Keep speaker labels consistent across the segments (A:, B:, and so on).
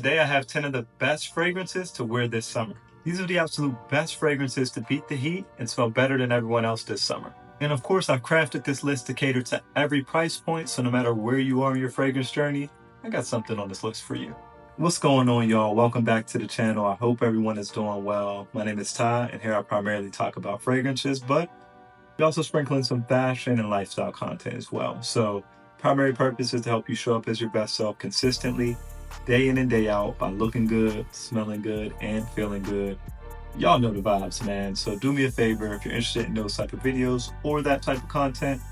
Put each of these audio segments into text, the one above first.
A: Today I have 10 of the best fragrances to wear this summer. These are the absolute best fragrances to beat the heat and smell better than everyone else this summer. And of course, I've crafted this list to cater to every price point, so no matter where you are in your fragrance journey, I got something on this list for you. What's going on, y'all? Welcome back to the channel. I hope everyone is doing well. My name is Ty, and here I primarily talk about fragrances, but we also sprinkle in some fashion and lifestyle content as well. So primary purpose is to help you show up as your best self consistently, day in and day out, by looking good, smelling good, and feeling good. Y'all know the vibes, man. So do me a favor, if you're interested in those type of videos or that type of content,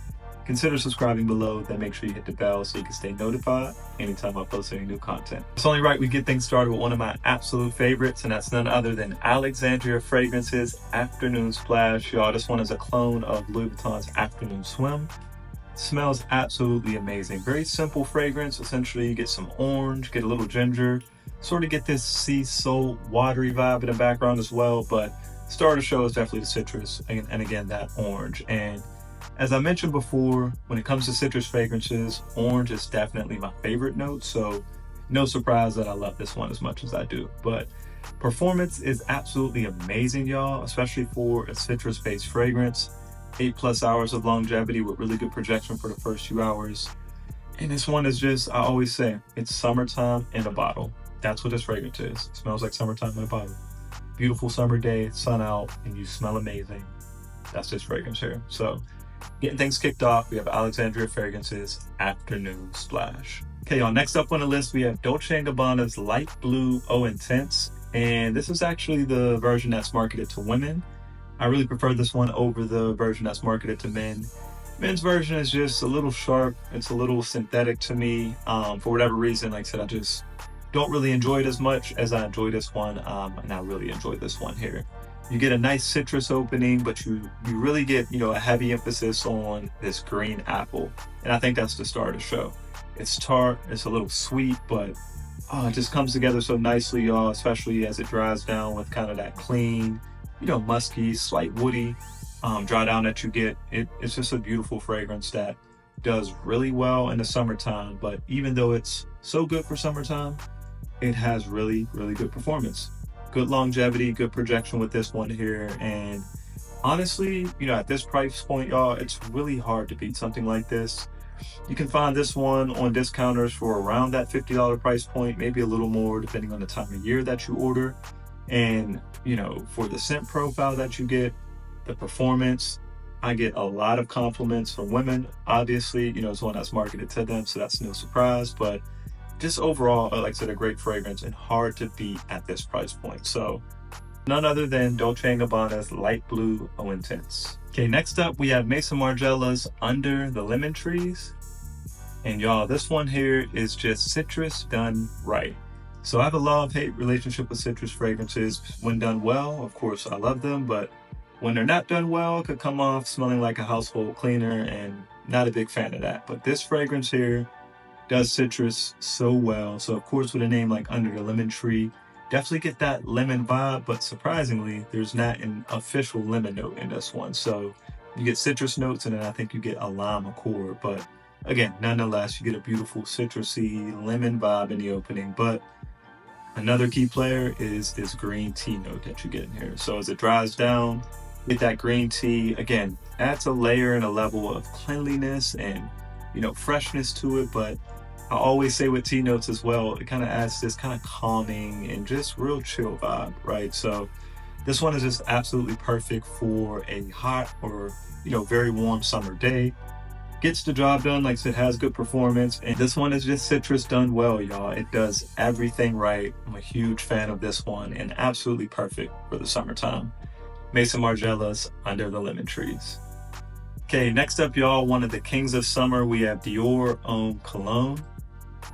A: consider subscribing below. Then make sure you hit the bell so you can stay notified anytime I post any new content. It's only right we get things started with one of my absolute favorites, and that's none other than Alexandria Fragrances Afternoon Splash. Y'all, this one is a clone of Louis Vuitton's Afternoon Swim. Smells absolutely amazing. Very simple fragrance. Essentially, you get some orange, get a little ginger, sort of get this sea salt, watery vibe in the background as well. But star of the show is definitely the citrus, and again, that orange. And as I mentioned before, when it comes to citrus fragrances, orange is definitely my favorite note. So no surprise that I love this one as much as I do. But performance is absolutely amazing, y'all, especially for a citrus-based fragrance. 8+ hours of longevity with really good projection for the first few hours. And this one is just, I always say, it's summertime in a bottle. That's what this fragrance is. It smells like summertime in a bottle. Beautiful summer day, sun out, and you smell amazing. That's this fragrance here. So getting things kicked off, we have Alexandria Fragrances Afternoon Splash. Okay, y'all, next up on the list, we have Dolce & Gabbana's Light Blue Eau Intense. And this is actually the version that's marketed to women. I really prefer this one over the version that's marketed to men. Men's version is just a little sharp. It's a little synthetic to me. For whatever reason, like I said, I just don't really enjoy it as much as I enjoy this one. And I really enjoy this one here. You get a nice citrus opening, but you really get, a heavy emphasis on this green apple. And I think that's the star of the show. It's tart, it's a little sweet, but it just comes together so nicely, y'all, especially as it dries down with kind of that clean, musky, slight woody dry down that you get. It's just a beautiful fragrance that does really well in the summertime. But even though it's so good for summertime, it has really, really good performance. Good longevity, good projection with this one here. And honestly, at this price point, y'all, it's really hard to beat something like this. You can find this one on discounters for around that $50 price point, maybe a little more depending on the time of year that you order. And, for the scent profile that you get, the performance, I get a lot of compliments from women. Obviously, it's one that's marketed to them, so that's no surprise. But just overall, like I said, a great fragrance and hard to beat at this price point. So none other than Dolce & Gabbana's Light Blue Eau Intense. Okay, next up, we have Maison Margiela's Under the Lemon Trees. And y'all, this one here is just citrus done right. So I have a love-hate relationship with citrus fragrances. When done well, of course, I love them, but when they're not done well, it could come off smelling like a household cleaner, and not a big fan of that. But this fragrance here does citrus so well. So of course, with a name like Under the Lemon Tree, definitely get that lemon vibe, but surprisingly, there's not an official lemon note in this one. So you get citrus notes, and then I think you get a lime accord. But again, nonetheless, you get a beautiful citrusy lemon vibe in the opening. But another key player is this green tea note that you get in here. So as it dries down, get that green tea, again, adds a layer and a level of cleanliness and, freshness to it. But I always say with tea notes as well, it kind of adds this kind of calming and just real chill vibe, right? So this one is just absolutely perfect for a hot or, very warm summer day. Gets the job done, like I said, has good performance. And this one is just citrus done well, y'all. It does everything right. I'm a huge fan of this one and absolutely perfect for the summertime. Maison Margiela's Under the Lemon Trees. Okay, next up, y'all, one of the kings of summer, we have Dior M Cologne.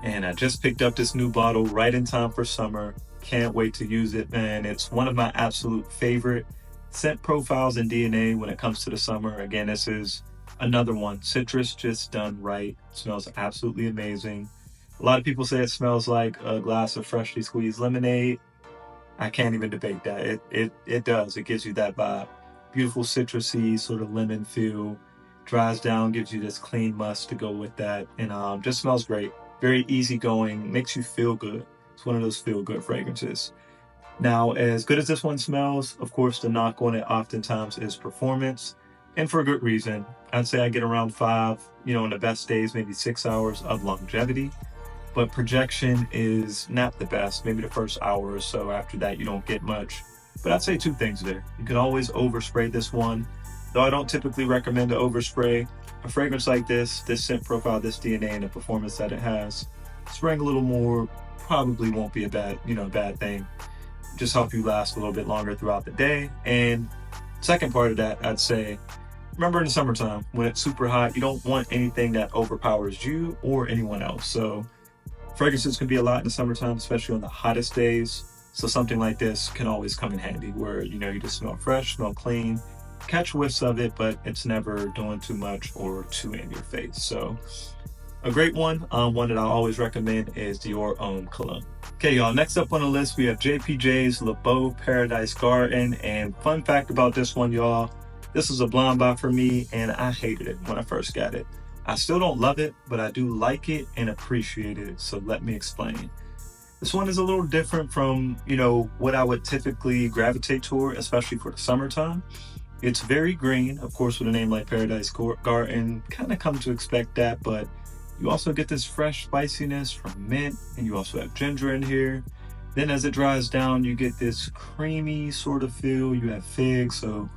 A: And I just picked up this new bottle right in time for summer. Can't wait to use it, man. It's one of my absolute favorite scent profiles in DNA when it comes to the summer. Again, this is another one, citrus just done right. Smells absolutely amazing. A lot of people say it smells like a glass of freshly squeezed lemonade. I can't even debate that. It does. It gives you that vibe. Beautiful citrusy sort of lemon feel. Dries down, gives you this clean musk to go with that, and just smells great. Very easygoing, makes you feel good. It's one of those feel-good fragrances. Now, as good as this one smells, of course, the knock on it oftentimes is performance, and for a good reason. I'd say I get around 5, on the best days, maybe 6 hours of longevity, but projection is not the best. Maybe the first hour or so. After that, you don't get much. But I'd say 2 things there. You can always overspray this one, though I don't typically recommend to overspray. A fragrance like this scent profile, this DNA, and the performance that it has, spraying a little more probably won't be a bad thing. Just help you last a little bit longer throughout the day. And second part of that, I'd say, remember in the summertime, when it's super hot, you don't want anything that overpowers you or anyone else. So fragrances can be a lot in the summertime, especially on the hottest days. So something like this can always come in handy where, you just smell fresh, smell clean, catch whiffs of it, but it's never doing too much or too in your face. So a great one that I always recommend is Dior M Cologne. Okay, y'all, next up on the list, we have JPJ's Beau Paradise Garden. And fun fact about this one, y'all, this was a blind buy for me, and I hated it when I first got it. I still don't love it, but I do like it and appreciate it. So let me explain. This one is a little different from, what I would typically gravitate toward, especially for the summertime. It's very green, of course, with a name like Paradise Garden, kind of come to expect that, but you also get this fresh spiciness from mint, and you also have ginger in here. Then as it dries down, you get this creamy sort of feel. You have figs, so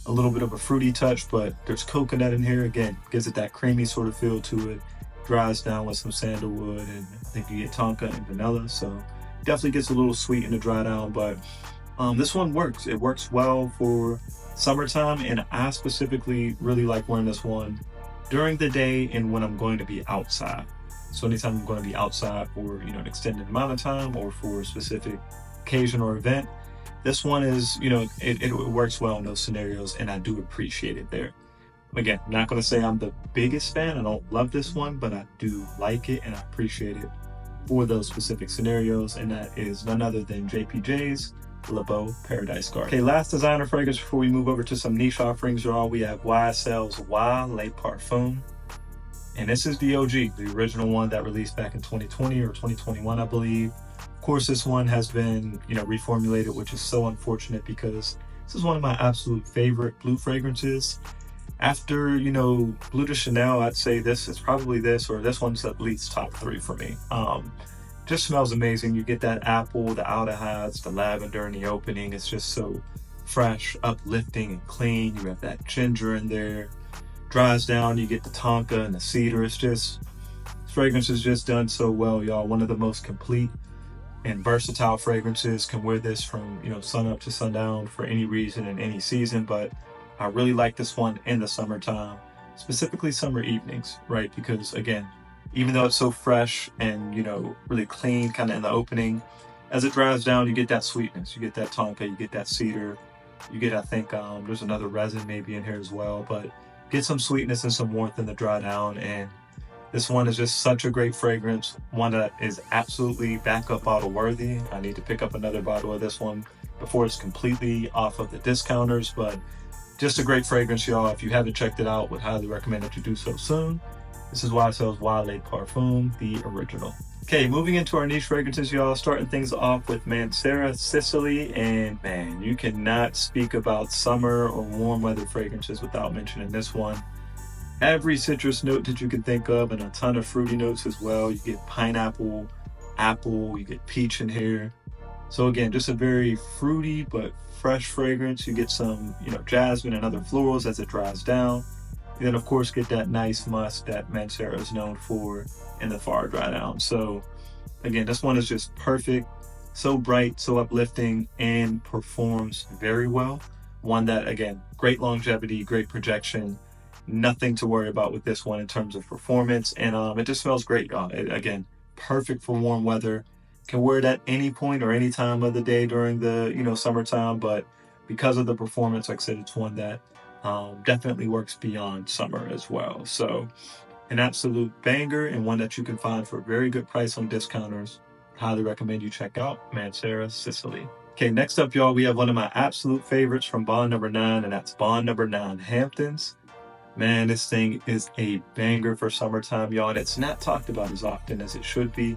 A: a little bit of a fruity touch, but there's coconut in here. Again, gives it that creamy sort of feel to it. Dries down with some sandalwood, and I think you get tonka and vanilla, so definitely gets a little sweet in the dry down, but this one works. It works well for summertime, and I specifically really like wearing this one during the day and when I'm going to be outside. So anytime I'm going to be outside for an extended amount of time or for a specific occasion or event, this one is, it works well in those scenarios, and I do appreciate it there. Again, I'm not going to say I'm the biggest fan. I don't love this one, but I do like it and I appreciate it for those specific scenarios, and that is none other than JPJ's Beau Paradise Garden. Okay, last designer fragrance before we move over to some niche offerings, y'all. We have YSL's Y Le Parfum. And this is the OG, the original one that released back in 2020 or 2021, I believe. Of course, this one has been, reformulated, which is so unfortunate because this is one of my absolute favorite blue fragrances. After, Bleu de Chanel, I'd say this is probably this, or this one's at least top 3 for me. Just smells amazing. You get that apple, the aldehydes, the lavender in the opening. It's just so fresh, uplifting, and clean. You have that ginger in there. Dries down, you get the tonka and the cedar. This fragrance is just done so well, y'all. One of the most complete and versatile fragrances. Can wear this from, sun up to sundown for any reason in any season, but I really like this one in the summertime, specifically summer evenings, right? Because again, even though it's so fresh and, really clean kind of in the opening, as it dries down, you get that sweetness, you get that tonka, you get that cedar, you get, I think, there's another resin maybe in here as well, but get some sweetness and some warmth in the dry down. And this one is just such a great fragrance, one that is absolutely backup bottle worthy. I need to pick up another bottle of this one before it's completely off of the discounters, but just a great fragrance, y'all. If you haven't checked it out, would highly recommend that you do so soon. This is YSL's Y Le Parfum, the original. Okay, moving into our niche fragrances, y'all. Starting things off with Mansera Sicily, and man, you cannot speak about summer or warm weather fragrances without mentioning this one. Every citrus note that you can think of, and a ton of fruity notes as well. You get pineapple, apple, you get peach in here. So again, just a very fruity but fresh fragrance. You get some, jasmine and other florals as it dries down. And then of course get that nice musk that Mancera is known for in the far dry down. So again, this one is just perfect. So bright, so uplifting, and performs very well. One that, again, great longevity, great projection. Nothing to worry about with this one in terms of performance. And it just smells great, y'all. Again, perfect for warm weather. Can wear it at any point or any time of the day during the, summertime. But because of the performance, like I said, it's one that definitely works beyond summer as well. So an absolute banger, and one that you can find for a very good price on discounters. Highly recommend you check out Mancera Sicily. Okay, next up, y'all, we have one of my absolute favorites from Bond Number 9, and that's Bond Number 9 Hamptons. Man, this thing is a banger for summertime, y'all, and it's not talked about as often as it should be.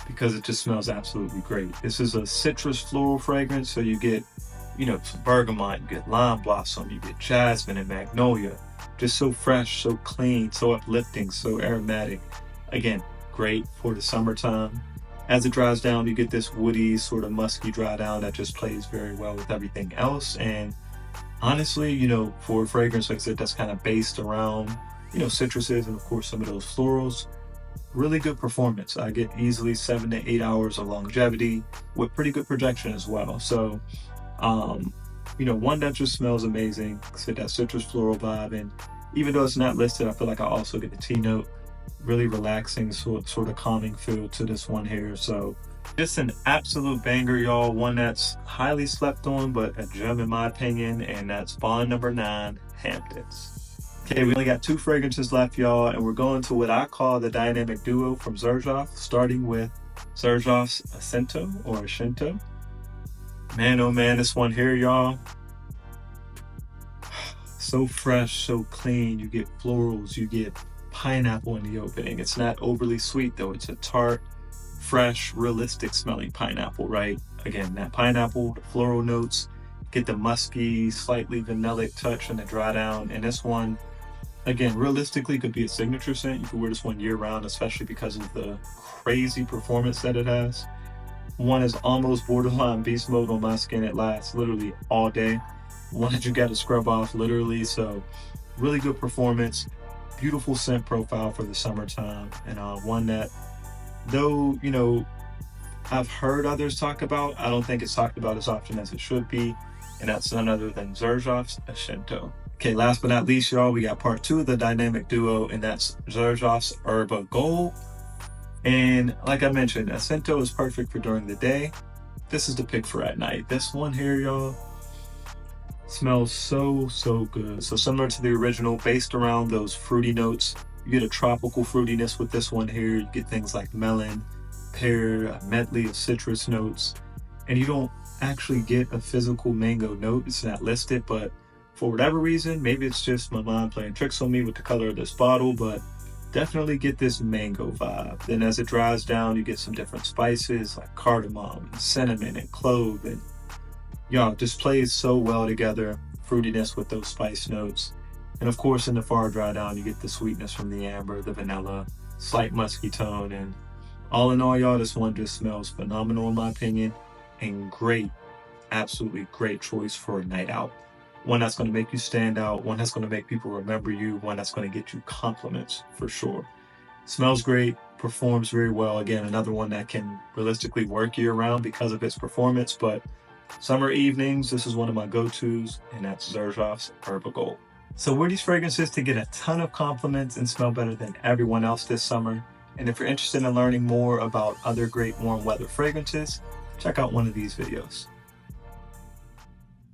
A: because it just smells absolutely great. This is a citrus floral fragrance, so you get, some bergamot, you get lime blossom, you get jasmine and magnolia. Just so fresh, so clean, so uplifting, so aromatic. Again, great for the summertime. As it dries down, you get this woody, sort of musky dry down that just plays very well with everything else. And honestly, for a fragrance, like I said, that's kind of based around, citruses and of course some of those florals, really good performance. I get easily 7 to 8 hours of longevity with pretty good projection as well. So, one that just smells amazing. Like I said, that citrus floral vibe. And even though it's not listed, I feel like I also get the tea note. Really relaxing, sort of calming feel to this one here. So just an absolute banger, y'all. One that's highly slept on, but a gem in my opinion, and that's bond number 9, Hamptons. Okay, we only got 2 fragrances left, y'all, and we're going to what I call the dynamic duo from Xerjoff, starting with Xerjoff's Accento or Accento. Man, oh man, this one here, y'all. So fresh, so clean. You get florals, you get pineapple in the opening. It's not overly sweet though. It's a tart, fresh, realistic smelling pineapple, right? Again, that pineapple, the floral notes, get the musky, slightly vanillic touch in the dry down. And this one, again, realistically could be a signature scent. You could wear this one year round, especially because of the crazy performance that it has. One is almost borderline beast mode on my skin. It lasts literally all day. One that you got to scrub off literally. So really good performance. Beautiful scent profile for the summertime, and one that, though I've heard others talk about, I don't think it's talked about as often as it should be, and that's none other than Xerjoff's Accento. Okay, last but not least, y'all, we got part 2 of the dynamic duo, and that's Xerjoff's Erba Gold. And like I mentioned, Accento is perfect for during the day. This is the pick for at night. This one here, y'all, smells so good. So similar to the original, based around those fruity notes. You get a tropical fruitiness with this one here. You get things like melon, pear, a medley of citrus notes, and you don't actually get a physical mango note. It's not listed, but for whatever reason, maybe it's just my mind playing tricks on me with the color of this bottle, but definitely get this mango vibe. Then as it dries down, you get some different spices like cardamom and cinnamon and clove, and y'all, just plays so well together. Fruitiness with those spice notes. And of course, in the far dry down, you get the sweetness from the amber, the vanilla, slight musky tone. And all in all, y'all, this one just smells phenomenal in my opinion. And great, absolutely great choice for a night out. One that's going to make you stand out. One that's going to make people remember you. One that's going to get you compliments for sure. Smells great, performs very well. Again, another one that can realistically work year round because of its performance, but summer evenings, this is one of my go-tos, and that's Xerjoff's Erba Gold. So wear these fragrances to get a ton of compliments and smell better than everyone else this summer. And if you're interested in learning more about other great warm weather fragrances, check out one of these videos.